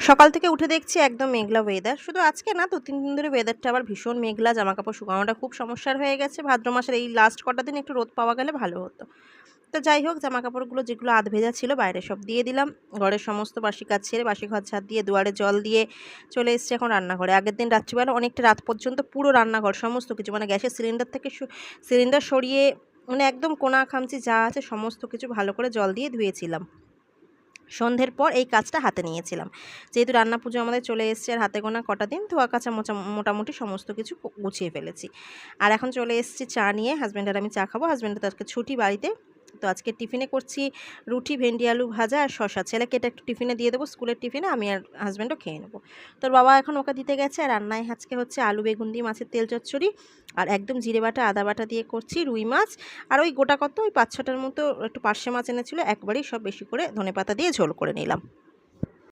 সকাল থেকে উঠে দেখছি একদম মেঘলা ওয়েদার। শুধু আজকে না, ২-৩ দিন ধরে ওয়েদারটা আবার ভীষণ মেঘলা। জামাকাপড় শুকানোটা খুব সমস্যার হয়ে গেছে। ভাদ্র মাসের এই লাস্ট কটা দিন একটু রোদ পাওয়া গেলে ভালো হতো। তো যাই হোক, জামাকাপড়গুলো যেগুলো আধ ভেজা ছিল বাইরে সব দিয়ে দিলাম। ঘরের সমস্ত বাসি কাজ ছেড়ে, বাসি ঘর ঝাড় দিয়ে, দুয়ারে জল দিয়ে চলে এসেছি এখন রান্নাঘরে। আগের দিন রাত্রিবেলা অনেকটা রাত পর্যন্ত পুরো রান্নাঘর সমস্ত কিছু, মানে গ্যাসের সিলিন্ডার থেকে সিলিন্ডার সরিয়ে, মানে একদম কোনা খামচি যা আছে সমস্ত কিছু ভালো করে জল দিয়ে ধুয়েছিলাম। সন্ধ্যের পর এই কাজটা হাতে নিয়েছিলাম, যেহেতু রান্না পুজো আমাদের চলে এসছে আর হাতে গোনা কটা দিন ধোয়া কাচা মোটামুটি সমস্ত কিছু গুছিয়ে ফেলেছি। আর এখন চলে এসেছি চা নিয়ে। হাজব্যান্ড আর আমি চা খাবো। হাজব্যান্ডের তো আজকে ছুটি বাড়িতে। তো আজকে টিফিনে করছি রুটি, ভেন্ডি আলু ভাজা আর শশা। ছেলেকে এটা একটু টিফিনে দিয়ে দেবো, স্কুলের টিফিনে আমি আর হাজব্যান্ডও খেয়ে নেবো। তোর বাবা এখন ওকে দিতে গেছে। আর রান্নায় আজকে হচ্ছে আলু বেগুন দিয়ে মাছের তেল চচ্চড়ি, আর একদম জিরে বাটা আদা বাটা দিয়ে করছি রুই মাছ। আর ওই গোটা কত ওই ৫-৬টার মতো একটু পার্শে মাছ এনেছিল, একবারেই সব বেশি করে ধনেপাতা দিয়ে ঝোল করে নিলাম।